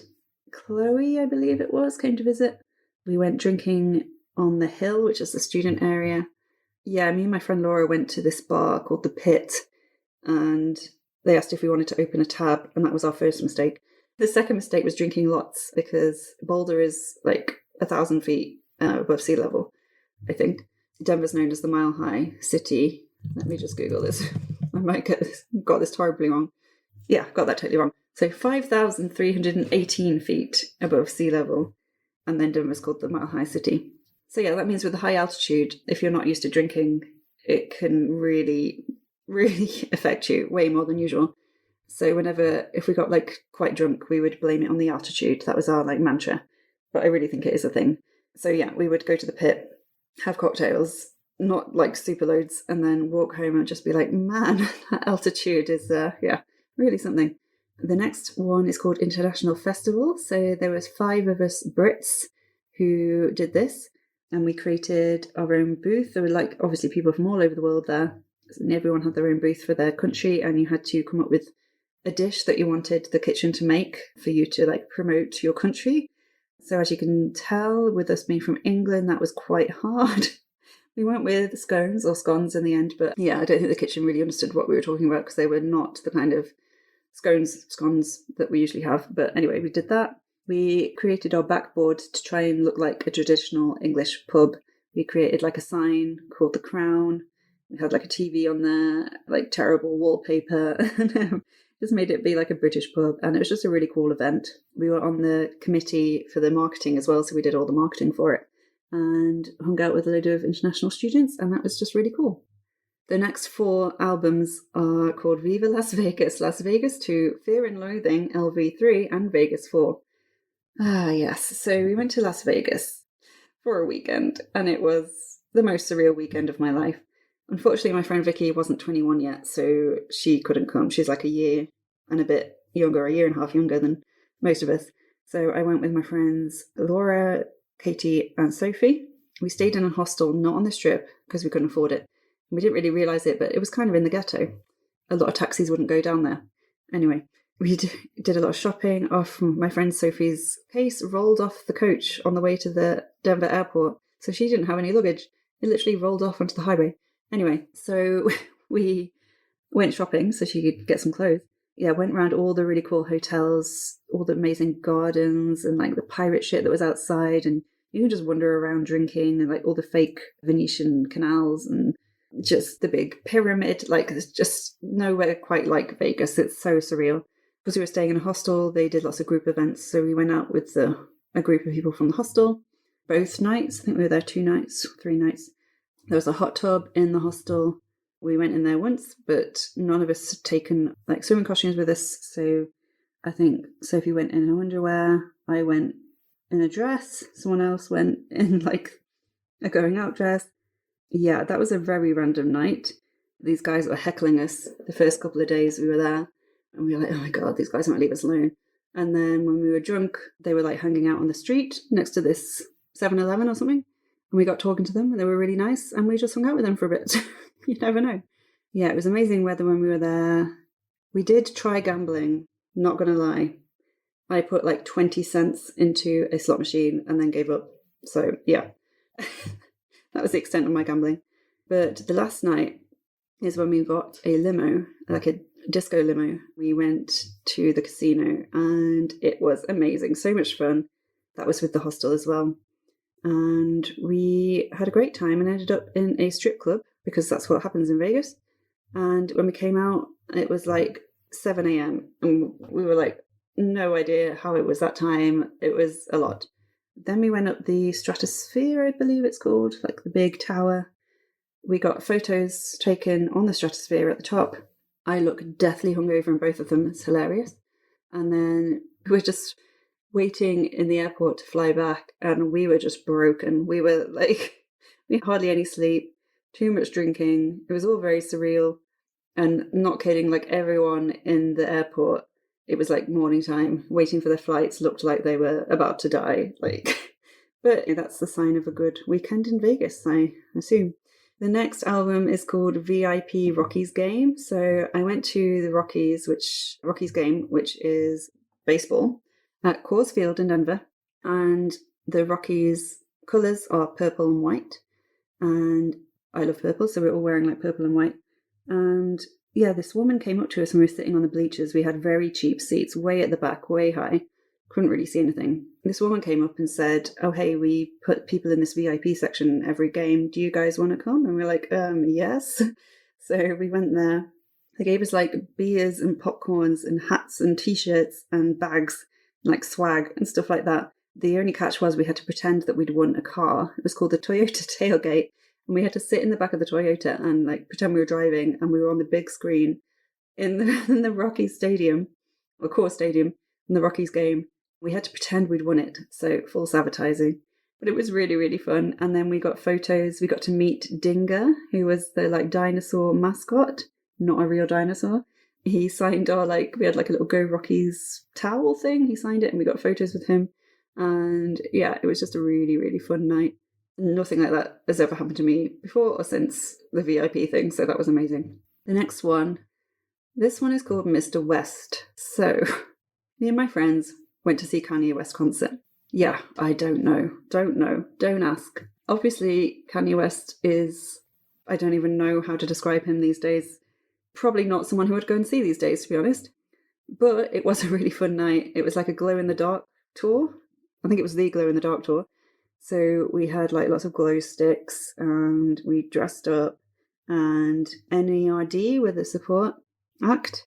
Chloe, I believe it was, came to visit. We went drinking on the Hill, which is the student area. Yeah, me and my friend Laura went to this bar called The Pit, and they asked if we wanted to open a tab, and that was our first mistake. The second mistake was drinking lots, because Boulder is like 1,000 feet above sea level, I think. Denver's known as the Mile High City. Let me just Google this. I might got this horribly wrong. Yeah, got that totally wrong. So 5,318 feet above sea level. And then Denver's called the Mile High City. So yeah, that means with the high altitude, if you're not used to drinking, it can really, really affect you way more than usual. So if we got like quite drunk, we would blame it on the altitude. That was our like mantra. But I really think it is a thing. So yeah, we would go to the pit, have cocktails, not like super loads, and then walk home and just be like, man, that altitude is, really something. The next one is called International Festival. So there was 5 of us Brits who did this, and we created our own booth. There were like obviously people from all over the world there, and everyone had their own booth for their country, and you had to come up with a dish that you wanted the kitchen to make for you to like promote your country. So as you can tell, with us being from England, that was quite hard. We went with scones or scones in the end, but yeah, I don't think the kitchen really understood what we were talking about because they were not the kind of scones that we usually have. But anyway, we did that. We created our backboard to try and look like a traditional English pub. We created like a sign called The Crown. We had like a TV on there, like terrible wallpaper, and just made it be like a British pub. And it was just a really cool event. We were on the committee for the marketing as well, so we did all the marketing for it and hung out with a load of international students, and that was just really cool. The next 4 albums are called Viva Las Vegas, Las Vegas 2, Fear and Loathing, LV3, and Vegas 4. Ah, yes. So we went to Las Vegas for a weekend, and it was the most surreal weekend of my life. Unfortunately, my friend Vicky wasn't 21 yet, so she couldn't come. She's like a year and a bit younger, a year and a half younger than most of us. So I went with my friends Laura, Katie, and Sophie. We stayed in a hostel, not on the Strip, because we couldn't afford it. We didn't really realise it, but it was kind of in the ghetto. A lot of taxis wouldn't go down there. Anyway, we did a lot of shopping. My friend Sophie's case rolled off the coach on the way to the Denver airport, so she didn't have any luggage. It literally rolled off onto the highway. Anyway, so we went shopping so she could get some clothes. Yeah, went around all the really cool hotels, all the amazing gardens, and like the pirate shit that was outside, and you can just wander around drinking, and like all the fake Venetian canals, and just the big pyramid. Like there's just nowhere quite like Vegas. It's so surreal. Because we were staying in a hostel, they did lots of group events, so we went out with a group of people from the hostel both nights. I think we were there 2 nights, 3 nights. There was a hot tub in the hostel. We went in there once, but none of us had taken like swimming costumes with us. So I think Sophie went in her underwear. I went in a dress. Someone else went in like a going out dress. Yeah, that was a very random night. These guys were heckling us the first couple of days we were there. And we were like, oh my God, these guys won't leave us alone. And then when we were drunk, they were like hanging out on the street next to this 7-Eleven or something. And we got talking to them and they were really nice. And we just hung out with them for a bit. You never know. Yeah, it was amazing weather when we were there. We did try gambling, not going to lie. I put like 20 cents into a slot machine and then gave up. So yeah, that was the extent of my gambling. But the last night is when we got a limo, like a disco limo. We went to the casino and it was amazing. So much fun. That was with the hostel as well. and we had a great time and ended up in a strip club because that's what happens in Vegas. And when we came out, it was like 7 a.m. and we were like, no idea how it was that time. It was a lot. Then we went up the Stratosphere, I believe it's called, like the big tower. We got photos taken on the Stratosphere at the top. I look deathly hungover in both of them. It's hilarious. And then we were just waiting in the airport to fly back, and we were just broken. We were like, we had hardly any sleep, too much drinking. It was all very surreal. And not kidding, like everyone in the airport, it was like morning time, waiting for their flights, looked like they were about to die. Like, but that's the sign of a good weekend in Vegas, I assume. The next album is called VIP Rockies Game. So I went to the Rockies game, which is baseball, at Coors Field in Denver. And the Rockies colours are purple and white. And I love purple, so we're all wearing like purple and white. And yeah, this woman came up to us and we were sitting on the bleachers. We had very cheap seats, way at the back, way high. Couldn't really see anything. This woman came up and said, oh, hey, we put people in this VIP section every game. Do you guys want to come? And we're like, yes. So we went there. They gave us like beers and popcorns and hats and t-shirts and bags, like swag and stuff like that. The only catch was we had to pretend that we'd won a car. It was called the Toyota Tailgate. And we had to sit in the back of the Toyota and like pretend we were driving, and we were on the big screen in the Rockies Stadium, or Coors Stadium, in the Rockies game. We had to pretend we'd won it, so false advertising. But it was really, really fun. And then we got photos. We got to meet Dinga, who was the like dinosaur mascot, not a real dinosaur. He signed our we had like a little Go Rockies towel thing. He signed it, and we got photos with him. And yeah, it was just a really, really fun night. Nothing like that has ever happened to me before or since the VIP thing, so that was amazing. The next one, this one is called Mr. West. So, me and my friends went to see Kanye West concert. Yeah, I don't know, don't ask. Obviously, Kanye West is, I don't even know how to describe him these days. Probably not someone who would go and see these days, to be honest. But it was a really fun night. It was like a glow-in-the-dark tour. I think it was the glow-in-the-dark tour. So we had like lots of glow sticks and we dressed up, and NERD were the support act.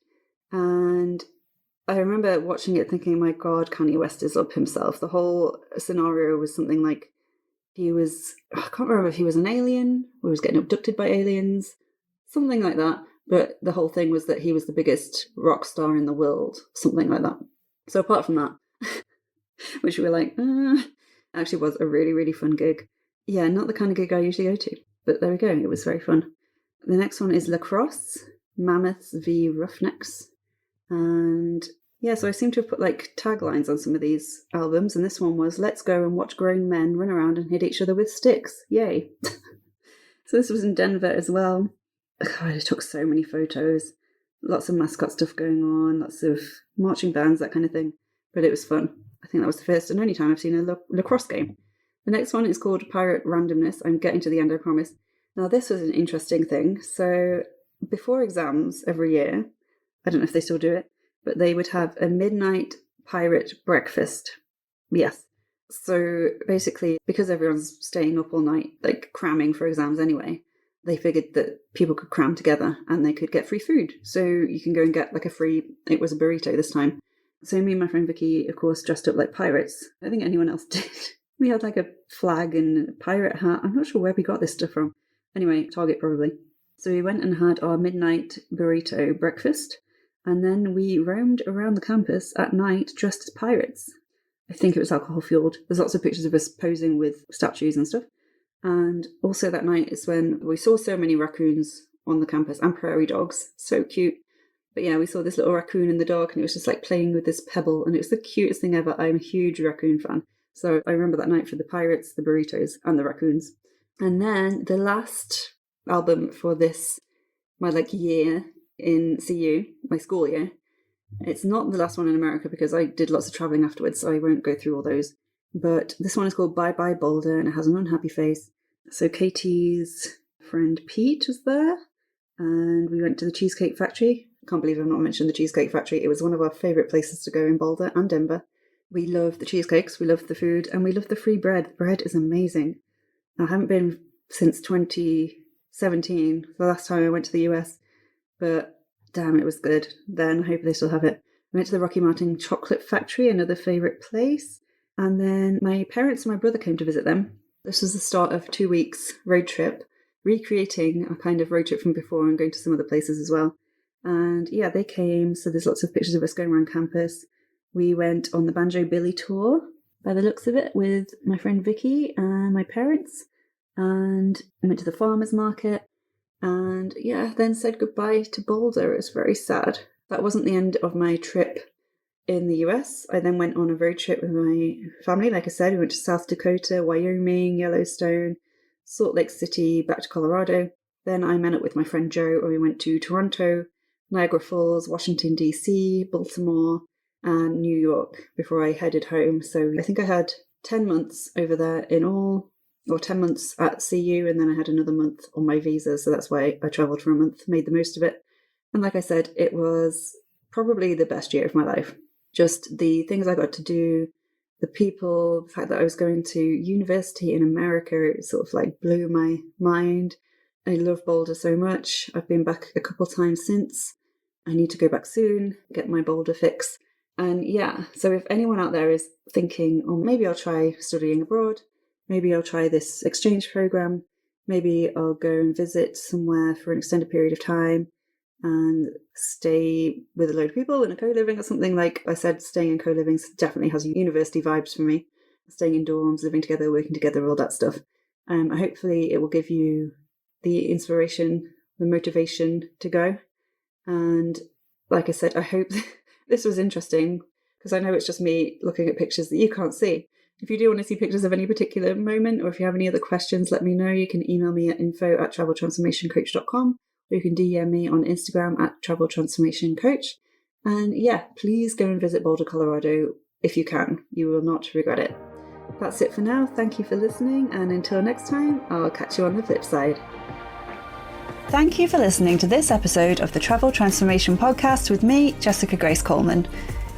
And I remember watching it thinking, my God, Kanye West is up himself. The whole scenario was something like I can't remember if he was an alien or was getting abducted by aliens, something like that. But the whole thing was that he was the biggest rock star in the world, something like that. So apart from that, which we were like, actually was a really, really fun gig. Yeah, not the kind of gig I usually go to, but there we go. It was very fun. The next one is Lacrosse, Mammoths v Roughnecks. And yeah, so I seem to have put like taglines on some of these albums, and this one was, let's go and watch grown men run around and hit each other with sticks. Yay. So this was in Denver as well. God, I took so many photos. Lots of mascot stuff going on, lots of marching bands, that kind of thing. But it was fun. I think that was the first and only time I've seen a lacrosse game. The next one is called Pirate Randomness. I'm getting to the end, I promise. Now, this was an interesting thing. So before exams every year, I don't know if they still do it, but they would have a midnight pirate breakfast. Yes. So basically, because everyone's staying up all night, like cramming for exams anyway, they figured that people could cram together and they could get free food. So you can go and get like it was a burrito this time. So me and my friend Vicky, of course, dressed up like pirates. I don't think anyone else did. We had like a flag and a pirate hat. I'm not sure where we got this stuff from. Anyway, Target probably. So we went and had our midnight burrito breakfast. And then we roamed around the campus at night dressed as pirates. I think it was alcohol fueled. There's lots of pictures of us posing with statues and stuff. And also that night is when we saw so many raccoons on the campus and prairie dogs. So cute. But yeah, we saw this little raccoon in the dark and it was just like playing with this pebble, and it was the cutest thing ever. I'm a huge raccoon fan. So I remember that night for the pirates, the burritos, and the raccoons. And then the last album for my year in CU, my school year, it's not the last one in America because I did lots of traveling afterwards, so I won't go through all those. But this one is called Bye Bye Boulder, and it has an unhappy face. So Katie's friend Pete was there, and we went to the Cheesecake Factory. I can't believe I've not mentioned the Cheesecake Factory. It was one of our favourite places to go in Boulder and Denver. We love the cheesecakes, we love the food, and we love the free bread. The bread is amazing. I haven't been since 2017, the last time I went to the US, but damn, it was good then. I hope they still have it. I went to the Rocky Mountain Chocolate Factory, another favourite place. And then my parents and my brother came to visit them. This was the start of 2 weeks road trip, recreating a kind of road trip from before and going to some other places as well. And yeah, they came, so there's lots of pictures of us going around campus. We went on the Banjo Billy tour, by the looks of it, with my friend Vicky and my parents, and went to the farmer's market, and yeah, then said goodbye to Boulder. It was very sad. That wasn't the end of my trip in the US. I then went on a road trip with my family. Like I said, we went to South Dakota, Wyoming, Yellowstone, Salt Lake City, back to Colorado. Then I met up with my friend Joe, and we went to Toronto, Niagara Falls, Washington, D.C., Baltimore, and New York before I headed home. So I think I had 10 months over there in all, or 10 months at CU, and then I had another month on my visa. So that's why I travelled for a month, made the most of it. And like I said, it was probably the best year of my life. Just the things I got to do, the people, the fact that I was going to university in America, it sort of like blew my mind. I love Boulder so much. I've been back a couple times since. I need to go back soon, get my Boulder fix. And yeah, so if anyone out there is thinking, oh, maybe I'll try studying abroad, maybe I'll try this exchange program, maybe I'll go and visit somewhere for an extended period of time and stay with a load of people in a co-living or something. Like I said, staying in co-living definitely has university vibes for me. Staying in dorms, living together, working together, all that stuff. Hopefully it will give you the inspiration, the motivation to go. And like I said, I hope this was interesting, because I know it's just me looking at pictures that you can't see. If you do want to see pictures of any particular moment, or if you have any other questions, let me know. You can email me at info@traveltransformationcoach.com, or you can DM me on Instagram at traveltransformationcoach. And yeah, please go and visit Boulder, Colorado if you can. You will not regret it. That's it for now. Thank you for listening, and until next time, I'll catch you on the flip side. Thank you for listening to this episode of the Travel Transformation Podcast with me, Jessica Grace Coleman.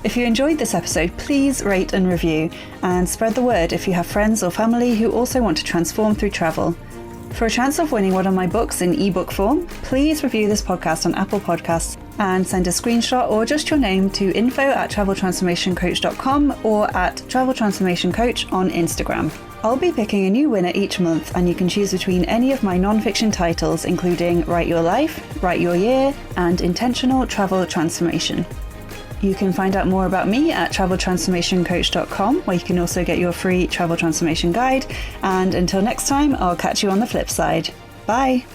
If you enjoyed this episode, please rate and review, and spread the word if you have friends or family who also want to transform through travel. For a chance of winning one of my books in ebook form, please review this podcast on Apple Podcasts and send a screenshot or just your name to info@traveltransformationcoach.com or at traveltransformationcoach on Instagram. I'll be picking a new winner each month, and you can choose between any of my non-fiction titles, including Write Your Life, Write Your Year, and Intentional Travel Transformation. You can find out more about me at traveltransformationcoach.com, where you can also get your free travel transformation guide. And until next time, I'll catch you on the flip side. Bye.